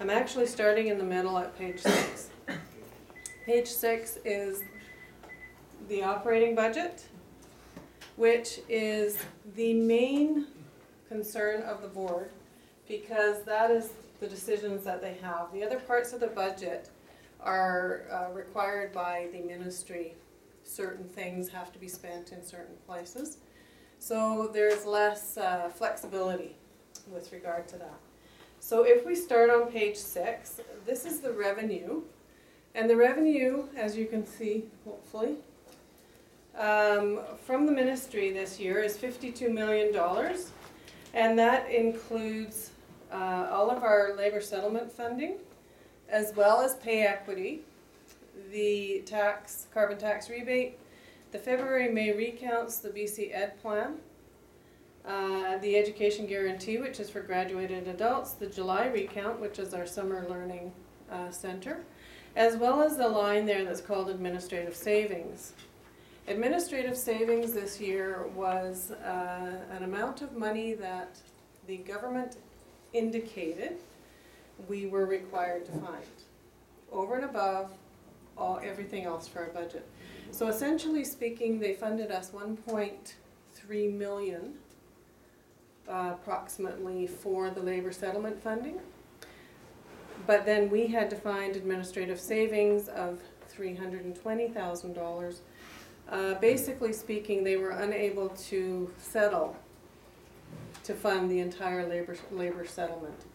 I'm actually starting in the middle at page 6. Page 6 is the operating budget, which is the main concern of the board because that is the decisions that they have. The other parts of the budget are required by the ministry. Certain things have to be spent in certain places. So there's less flexibility with regard to that. So if we start on page 6, this is the revenue. And the revenue, as you can see, hopefully, from the ministry this year is $52 million. And that includes all of our labor settlement funding, as well as pay equity, the carbon tax rebate, the February-May recounts, the BC Ed plan, the education guarantee, which is for graduated adults, the July recount, which is our summer learning center, as well as the line there that's called administrative savings. Administrative savings this year was an amount of money that the government indicated we were required to find, over and above everything else for our budget. So essentially speaking, they funded us $1.3 million approximately for the labor settlement funding. But then we had to find administrative savings of $320,000. Basically speaking, they were unable to settle to fund the entire labor settlement.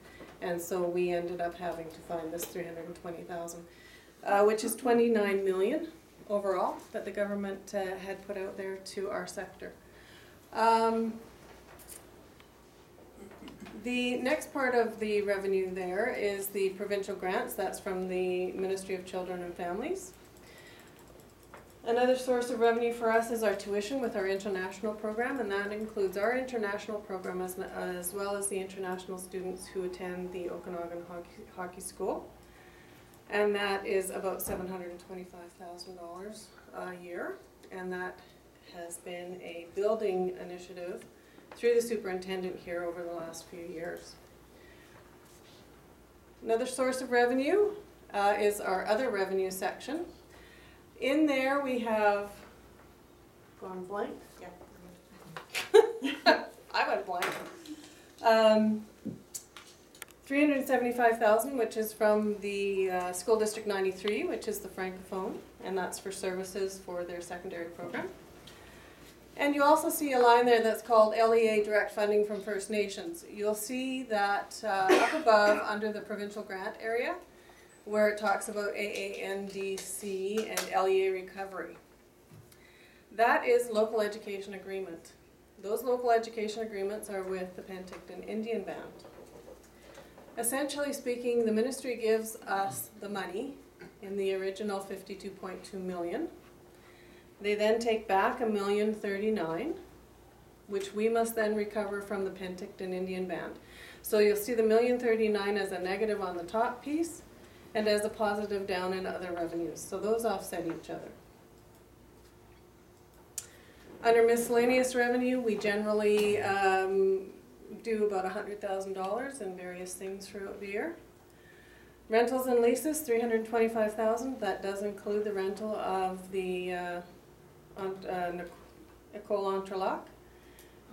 And so we ended up having to find this $320,000, which is $29 million overall that the government had put out there to our sector. The next part of the revenue there is the provincial grants. That's from the Ministry of Children and Families. Another source of revenue for us is our tuition with our international program, and that includes our international program as well as the international students who attend the Okanagan Hockey School. And that is about $725,000 a year, and that has been a building initiative through the superintendent here over the last few years. Another source of revenue is our other revenue section. In there we have gone blank. Yeah. I went blank. $375,000, which is from the School District 93, which is the Francophone, and that's for services for their secondary program. And you also see a line there that's called LEA Direct Funding from First Nations. You'll see that up above under the provincial grant area, where it talks about AANDC and LEA recovery. That is local education agreement. Those local education agreements are with the Penticton Indian Band. Essentially speaking, the ministry gives us the money in the original $52.2 million. They then take back $1,039,000, which we must then recover from the Penticton Indian Band. So you'll see the $1,039,000 as a negative on the top piece, and as a positive down in other revenues. So those offset each other. Under miscellaneous revenue, we generally do about $100,000 in various things throughout the year. Rentals and leases, $325,000. That does include the rental of the Ecole Entrelac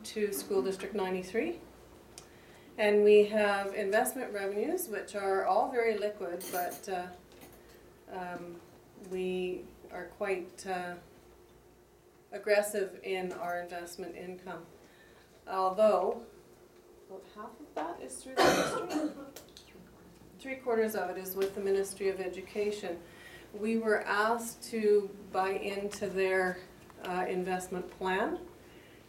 to School District 93. And we have investment revenues, which are all very liquid, but we are quite aggressive in our investment income. Although, about half of that is through the ministry. 3/4 of it is with the Ministry of Education. We were asked to buy into their investment plan,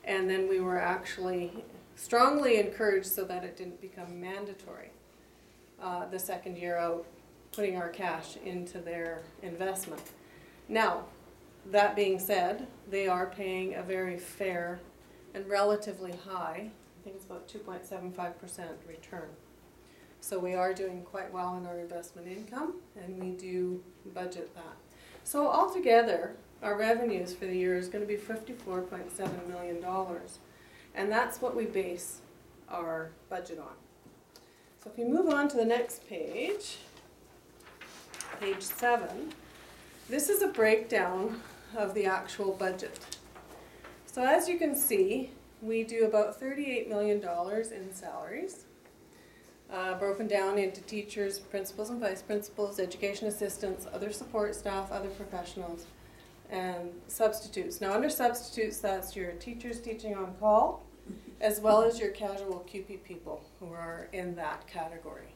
and then we were actually strongly encouraged so that it didn't become mandatory the second year out, putting our cash into their investment. Now, that being said, they are paying a very fair and relatively high, I think it's about 2.75% return. So we are doing quite well in our investment income, and we do budget that. So altogether, our revenues for the year is going to be $54.7 million. And that's what we base our budget on. So if you move on to the next page, page 7, this is a breakdown of the actual budget. So as you can see, we do about $38 million in salaries, broken down into teachers, principals and vice principals, education assistants, other support staff, other professionals, and substitutes. Now under substitutes, that's your teachers teaching on call, as well as your casual QP people who are in that category.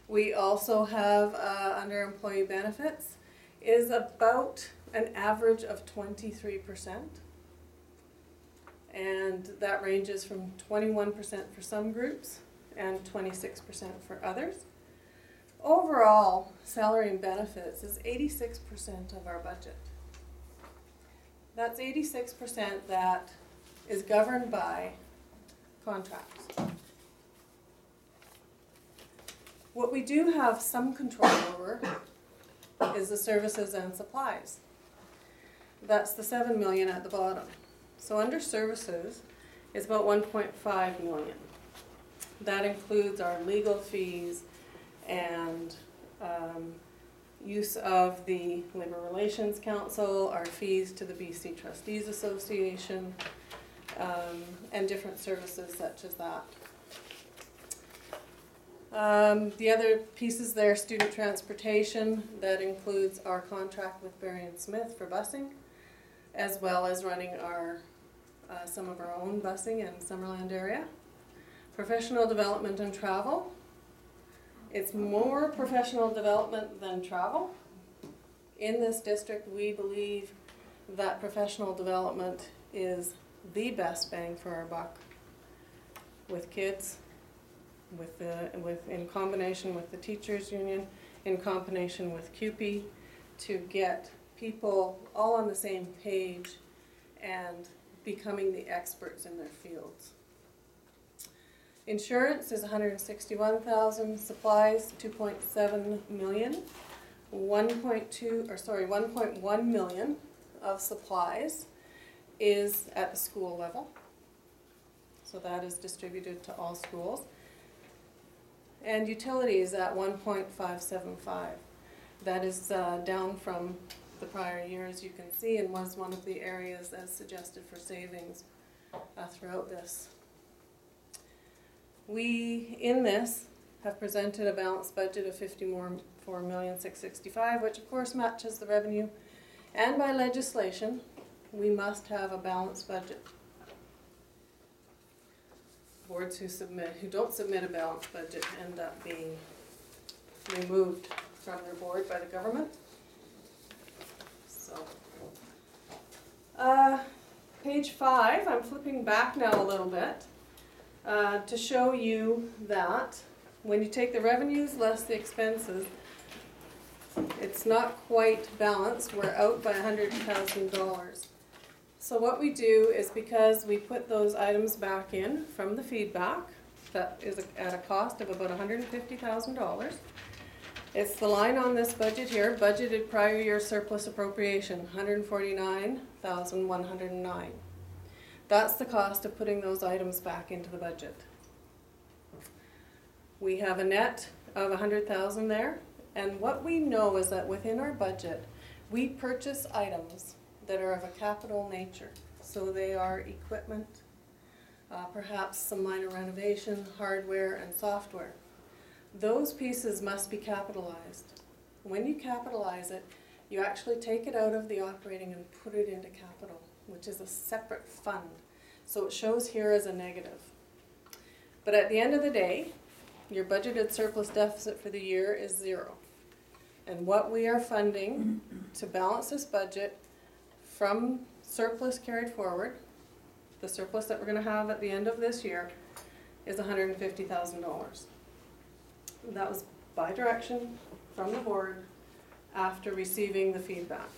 We also have under employee benefits is about an average of 23%, and that ranges from 21% for some groups and 26% for others. Overall, salary and benefits is 86% of our budget. That's 86% that is governed by contracts. What we do have some control over is the services and supplies. That's the $7 million at the bottom. So under services, it's about $1.5 million. That includes our legal fees and use of the Labor Relations Council, our fees to the BC Trustees Association, and different services such as that. The other pieces there, student transportation, that includes our contract with Barry and Smith for busing, as well as running our some of our own busing in Summerland area. Professional development and travel. It's more professional development than travel. In this district, we believe that professional development is the best bang for our buck with kids, in combination with the teachers union, in combination with CUPE, to get people all on the same page and becoming the experts in their fields. Insurance is $161,000, supplies $2.7 million, 1.1 million of supplies is at the school level. So that is distributed to all schools. And utilities at 1.575. That is down from the prior year, as you can see, and was one of the areas as suggested for savings throughout this. We, in this, have presented a balanced budget of $54,665,000, which of course matches the revenue. And by legislation, we must have a balanced budget. Boards who don't submit a balanced budget end up being removed from their board by the government. So, page 5, I'm flipping back now a little bit to show you that when you take the revenues less the expenses, it's not quite balanced. We're out by $100,000. So what we do is, because we put those items back in from the feedback, that is at a cost of about $150,000. It's the line on this budget here, budgeted prior year surplus appropriation, $149,109. That's the cost of putting those items back into the budget. We have a net of $100,000 there, and what we know is that within our budget, we purchase items that are of a capital nature. So they are equipment, perhaps some minor renovation, hardware and software. Those pieces must be capitalized. When you capitalize it, you actually take it out of the operating and put it into capital, which is a separate fund. So it shows here as a negative. But at the end of the day, your budgeted surplus deficit for the year is 0. And what we are funding to balance this budget from surplus carried forward, the surplus that we're going to have at the end of this year, is $150,000. That was by direction from the board after receiving the feedback.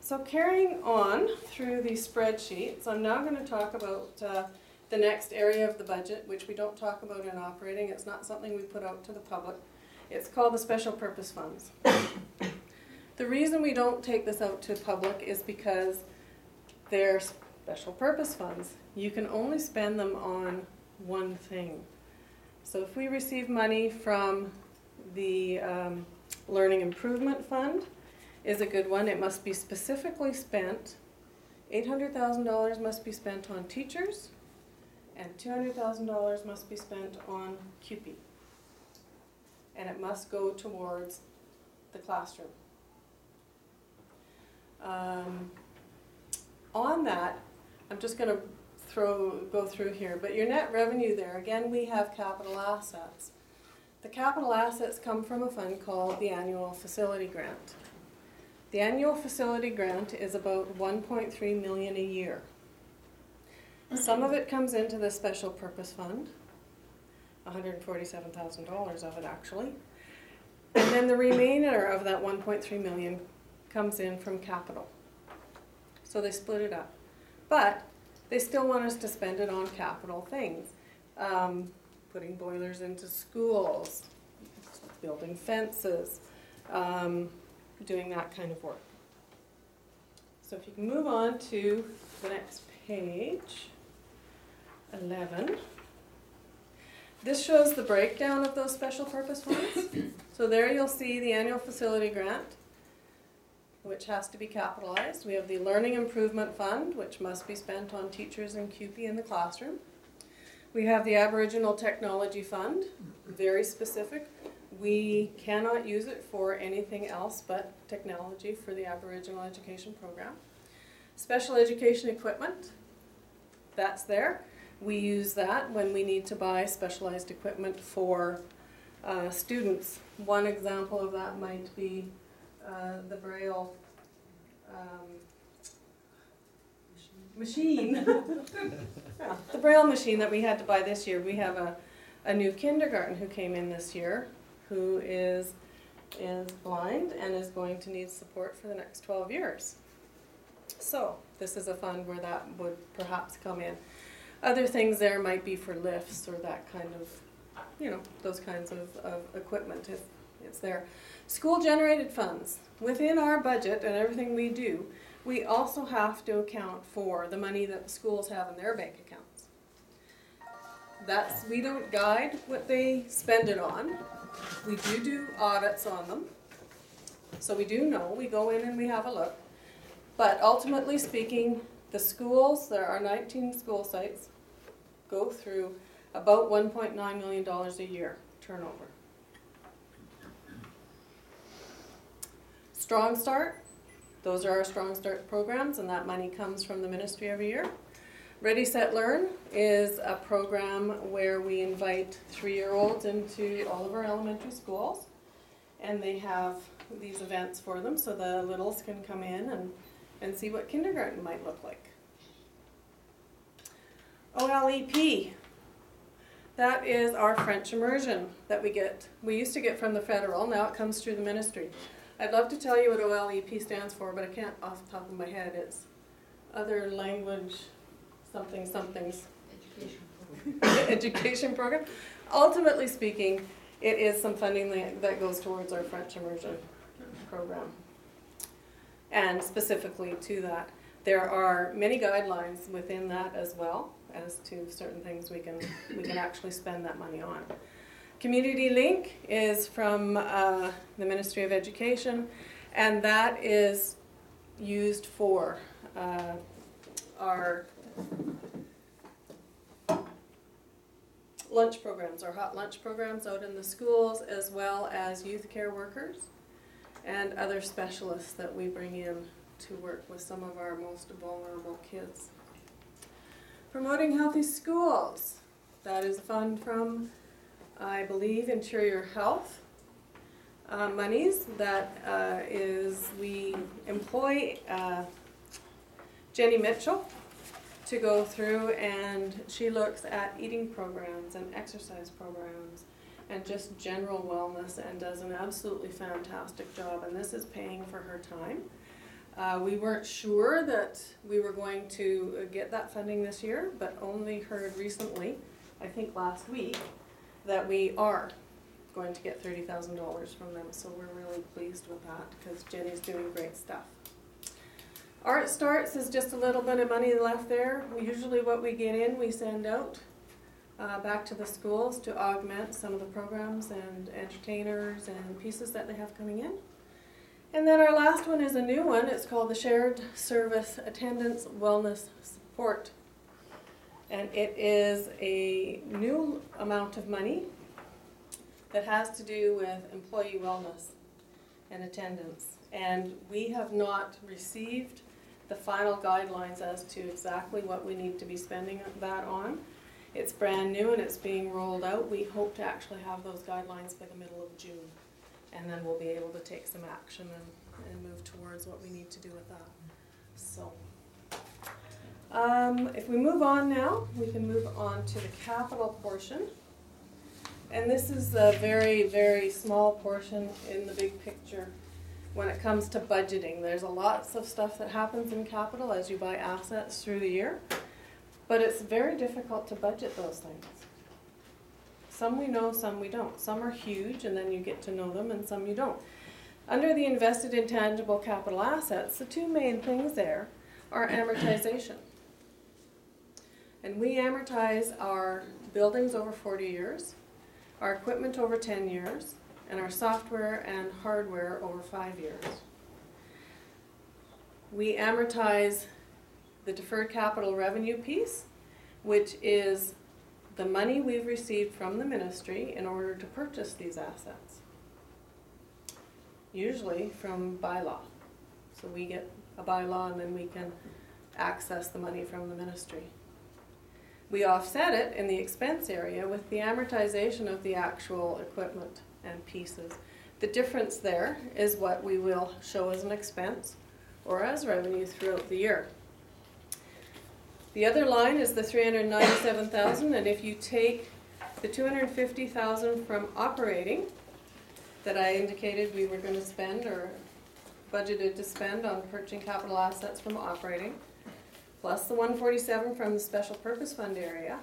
So carrying on through these spreadsheets, I'm now going to talk about the next area of the budget, which we don't talk about in operating. It's not something we put out to the public. It's called the special purpose funds. The reason we don't take this out to public is because they're special purpose funds. you can only spend them on one thing. So if we receive money from the Learning Improvement Fund, is a good one. It must be specifically spent. $800,000 must be spent on teachers, and $200,000 must be spent on CUPE. And it must go towards the classroom. On that, I'm just going to go through here, but your net revenue there, again, we have capital assets. The capital assets come from a fund called the Annual Facility Grant. The Annual Facility Grant is about $1.3 million a year. Some of it comes into the Special Purpose Fund, $147,000 of it actually, and then the remainder of that $1.3 million comes in from capital. So they split it up. But they still want us to spend it on capital things. Putting boilers into schools, building fences, doing that kind of work. So if you can move on to the next page, 11. This shows the breakdown of those special purpose funds. So there you'll see the Annual Facility Grant, which has to be capitalized. We have the Learning Improvement Fund, which must be spent on teachers and CUPE in the classroom. We have the Aboriginal Technology Fund, very specific. We cannot use it for anything else but technology for the Aboriginal Education Program. Special Education Equipment, that's there. We use that when we need to buy specialized equipment for students. One example of that might be the Braille machine. Yeah, the Braille machine that we had to buy this year. We have a new kindergarten who came in this year who is blind and is going to need support for the next 12 years. So this is a fund where that would perhaps come in. Other things there might be for lifts or that kind of, those kinds of equipment if it's there. School generated funds. Within our budget and everything we do, we also have to account for the money that the schools have in their bank accounts. We don't guide what they spend it on. We do audits on them. So we do know, we go in and we have a look. But ultimately speaking, the schools, there are 19 school sites, go through about $1.9 million a year turnover. Strong Start, those are our Strong Start programs, and that money comes from the ministry every year. Ready, Set, Learn is a program where we invite 3-year-olds into all of our elementary schools, and they have these events for them so the littles can come in and see what kindergarten might look like. OLEP, that is our French immersion that we get. We used to get from the federal, now it comes through the ministry. I'd love to tell you what OLEP stands for, but I can't off the top of my head. It's other language somethings. Education program. Ultimately speaking, it is some funding that goes towards our French immersion program. And specifically to that, there are many guidelines within that as well as to certain things we can actually spend that money on. Community Link is from the Ministry of Education, and that is used for our lunch programs, our hot lunch programs out in the schools, as well as youth care workers and other specialists that we bring in to work with some of our most vulnerable kids. Promoting Healthy Schools, that is a fund from, I believe, Interior Health monies. That we employ Jenny Mitchell to go through, and she looks at eating programs and exercise programs and just general wellness and does an absolutely fantastic job, and this is paying for her time. We weren't sure that we were going to get that funding this year, but only heard recently, I think last week, that we are going to get $30,000 from them, so we're really pleased with that because Jenny's doing great stuff. Art Starts is just a little bit of money left there. Usually what we get in, we send out back to the schools to augment some of the programs and entertainers and pieces that they have coming in. And then our last one is a new one. It's called the Shared Service Attendance Wellness Support. And it is a new amount of money that has to do with employee wellness and attendance. And we have not received the final guidelines as to exactly what we need to be spending that on. It's brand new and it's being rolled out. We hope to actually have those guidelines by the middle of June. And then we'll be able to take some action and move towards what we need to do with that. So, if we move on now, we can move on to the capital portion. And this is a very, very small portion in the big picture when it comes to budgeting. There's lots of stuff that happens in capital as you buy assets through the year, but it's very difficult to budget those things. Some we know, some we don't. Some are huge and then you get to know them, and some you don't. Under the invested intangible capital assets, the two main things there are amortization. And we amortize our buildings over 40 years, our equipment over 10 years, and our software and hardware over 5 years. We amortize the deferred capital revenue piece, which is the money we've received from the ministry in order to purchase these assets, usually from bylaw. So we get a bylaw and then we can access the money from the ministry. We offset it in the expense area with the amortization of the actual equipment and pieces. The difference there is what we will show as an expense or as revenue throughout the year. The other line is the $397,000, and if you take the $250,000 from operating that I indicated we were going to spend or budgeted to spend on purchasing capital assets from operating, plus the $147,000 from the special purpose fund area,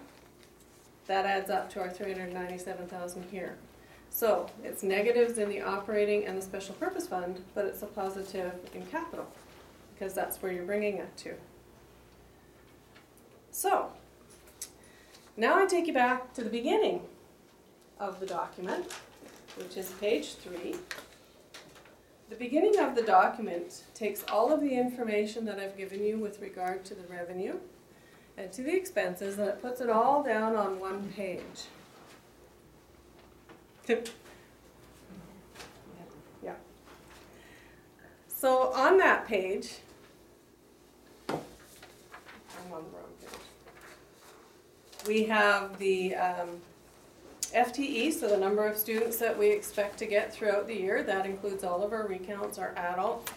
that adds up to our $397,000 here. So it's negatives in the operating and the special purpose fund, but it's a positive in capital because that's where you're bringing it to. So now I take you back to the beginning of the document, which is page 3. The beginning of the document takes all of the information that I've given you with regard to the revenue and to the expenses, and it puts it all down on one page. Yeah. So on that page, I'm on the wrong page. We have the FTE, so the number of students that we expect to get throughout the year. That includes all of our recounts, our adult,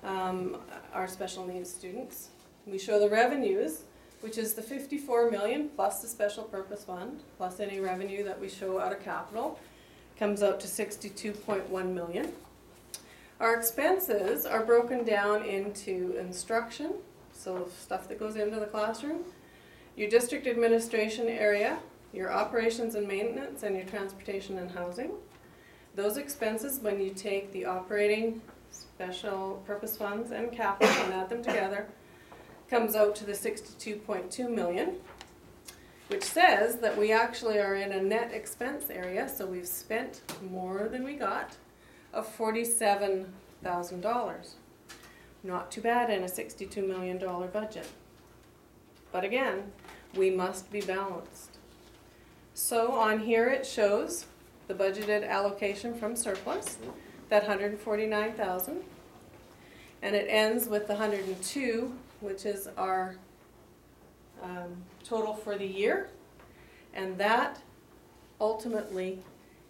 our special needs students. We show the revenues, which is the $54 million plus the special purpose fund, plus any revenue that we show out of capital, comes out to $62.1 million. Our expenses are broken down into instruction, so stuff that goes into the classroom, your district administration area, your operations and maintenance, and your transportation and housing. Those expenses, when you take the operating, special purpose funds, and capital and add them together, comes out to the $62.2 million, which says that we actually are in a net expense area, so we've spent more than we got, of $47,000. Not too bad in a $62 million budget. But again, we must be balanced. So on here it shows the budgeted allocation from surplus, that $149,000, and it ends with the $102,000, which is our total for the year, and that ultimately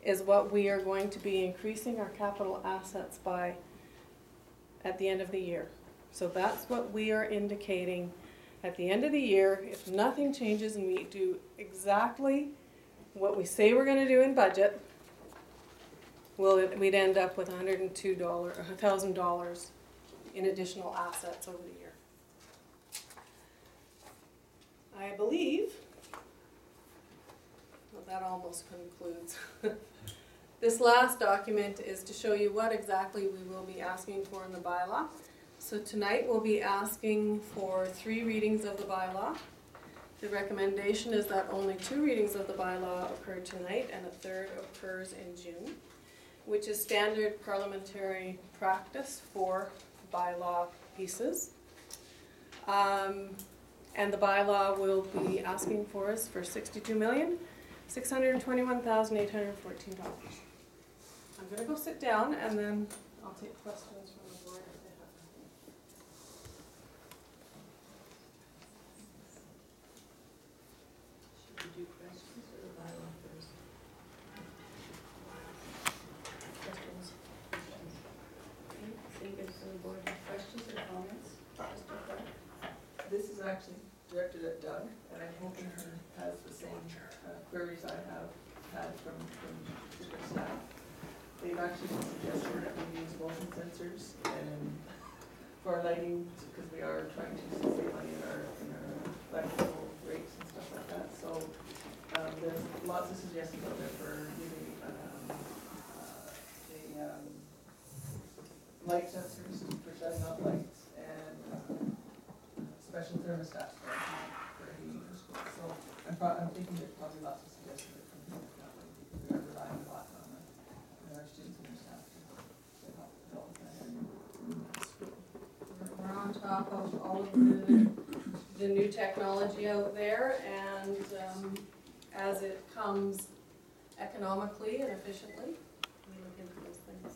is what we are going to be increasing our capital assets by at the end of the year. So that's what we are indicating at the end of the year. If nothing changes and we do exactly what we say we're going to do in budget, we'd end up with $1,000 in additional assets over the year. I believe, well, that almost concludes. This last document is to show you what exactly we will be asking for in the bylaw. So tonight we'll be asking for 3 readings of the bylaw. The recommendation is that only 2 readings of the bylaw occur tonight and a third occurs in June, which is standard parliamentary practice for bylaw pieces. And the bylaw will be asking for us for $62,621,814. I'm gonna go sit down and then I'll take questions from the board if they have any. Should we do questions or the bylaw first? Questions? Anybody from the board have questions or comments? Mr. Clark? This is actually directed at Doug, and I'm hoping he has the same queries I have had from different staff. They've actually suggested that we use motion sensors and for our lighting, because we are trying to save money in our electrical rates and stuff like that. So there's lots of suggestions out there for using light sensors for shutting off lights and special thermostats for heating for school. So I'm thinking there's probably lots of suggestions that come from that way, because we are relying a lot on our students and their staff to help with that. We're on top of all of the new technology out there, and as it comes economically and efficiently, we look into those things.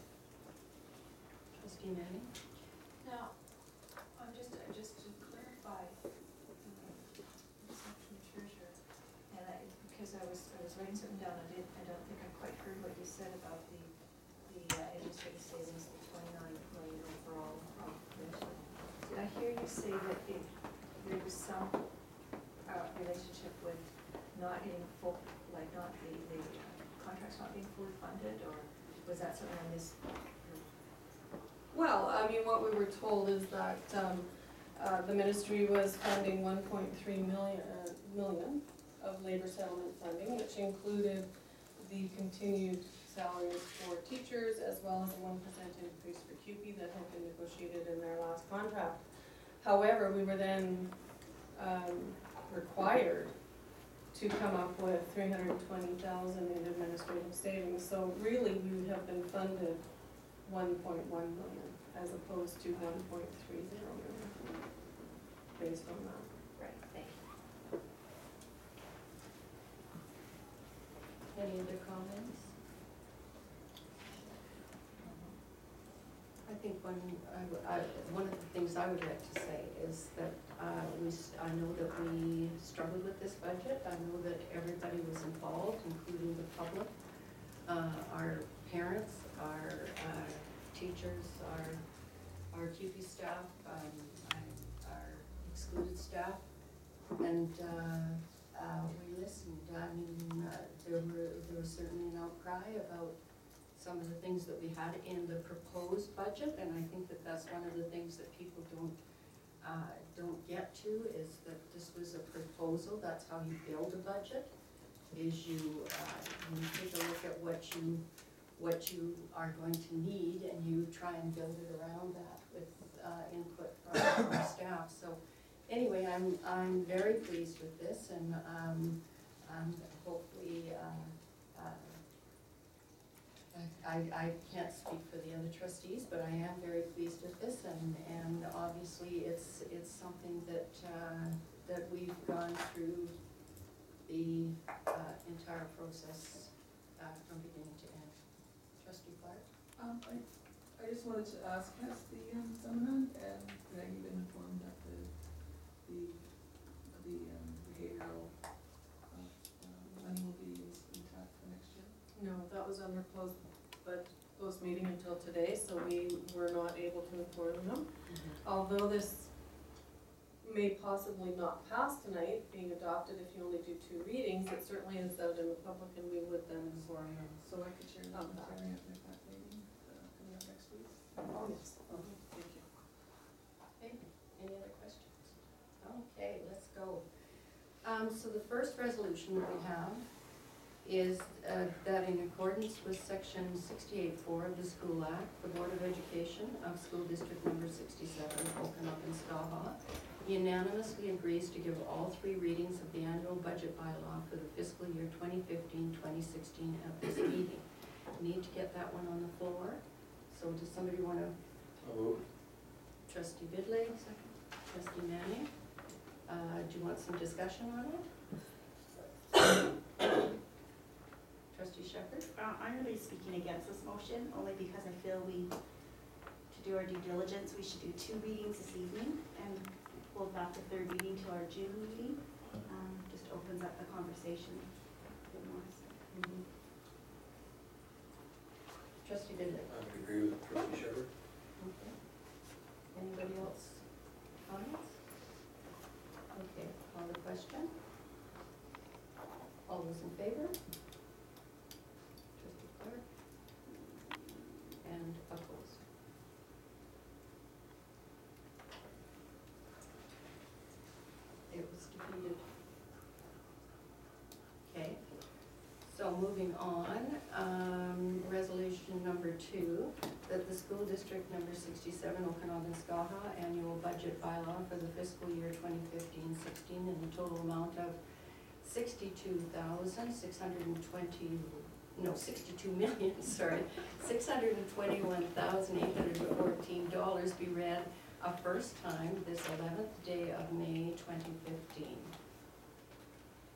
Trustee Manning? Now, just to clarify, section treasurer, and because I was writing something down, I don't think I quite heard what you said about the administrative savings, the 29 million overall. Did I hear you say that there was some relationship with not getting full, like not the contracts not being fully funded, or was that something I missed? Well, I mean, what we were told is that the ministry was funding 1.3 million of labor settlement funding, which included the continued salaries for teachers as well as a 1% increase for CUPE that had been negotiated in their last contract. However, we were then required to come up with 320,000 in administrative savings. So really, we would have been funded 1.1 million as opposed to 1.30 million based on that. Right, thank you. Any other comments? I think one of the things I would like to say is that I know that we struggled with this budget. I know that everybody was involved, including the public, our parents, our teachers, our QP staff, our excluded staff, and we listened. I mean, there was certainly an outcry about some of the things that we had in the proposed budget, and I think that that's one of the things that people don't get to, is that this was a proposal. That's how you build a budget, is you take a look at what you are going to need, and you try and build it around that with input from our staff. So anyway, I'm very pleased with this, and hopefully I can't speak for the other trustees, but I am very pleased with this, and obviously it's something that that we've gone through the entire process from beginning to end. Trustee Clark? I just wanted to ask, has the seminar and Grady been informed that the behavioral money will be intact for next year? No, that was under closed meeting until today, so we were not able to inform them. Although this may possibly not pass tonight, being adopted if you only do 2 readings, it certainly is out in the public, and we would then inform them. So I could share the commentary at that meeting coming up next week. Oh, yes. Thank you. Okay, any other questions? Okay, let's go. So the first resolution that we have is that in accordance with section 68(4) of the School Act, the Board of Education of School District number 67, Okanagan Skaha, unanimously agrees to give all 3 readings of the annual budget bylaw for the fiscal year 2015-2016 at this meeting. Need to get that one on the floor. So does somebody want to? Trustee Bidley, second. Trustee Manning. Do you want some discussion on it? Trustee Shepherd? I'm going to be speaking against this motion, only because I feel to do our due diligence, we should do 2 readings this evening and hold back the 3rd reading to our June meeting. Just opens up the conversation a bit more. Mm-hmm. Trustee Bidley? I would agree with Trustee Shepherd. Okay. Anybody else comments? Okay, call the question. All those in favor? Trustee Clark? And opposed? It was defeated. Okay, so moving on, resolution number 2, that the school district number 67, Okanagan Skaha, annual budget bylaw for the fiscal year 2015-16 in the total amount of $62,814 be read a first time this 11th day of May 2015.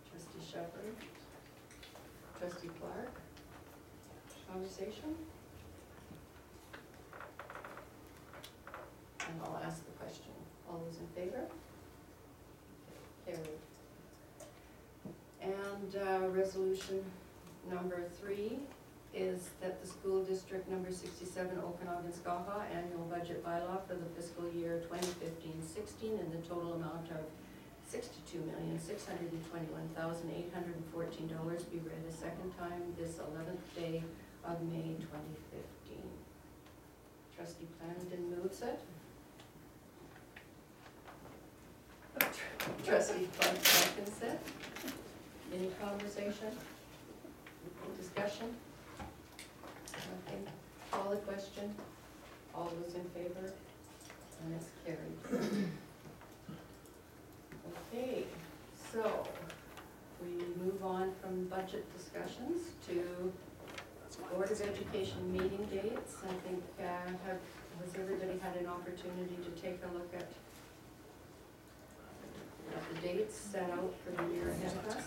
Trustee Shepherd? Trustee Clark? Conversation? And I'll ask the question. All those in favor? Carried. And resolution number 3 is that the school district number 67, Okanagan Skaha, annual budget bylaw for the fiscal year 2015-16 in the total amount of $62,621,814 be read a second time this 11th day of May 2015. Trustee Clarendon moves it. Trustee Clark seconds it. Any conversation? Discussion? Nothing? Call the question. All those in favor? And it's carried. Okay, so we move on from budget discussions to Board of Education meeting dates. I think, has everybody had an opportunity to take a look at the dates set out for the year ahead of us?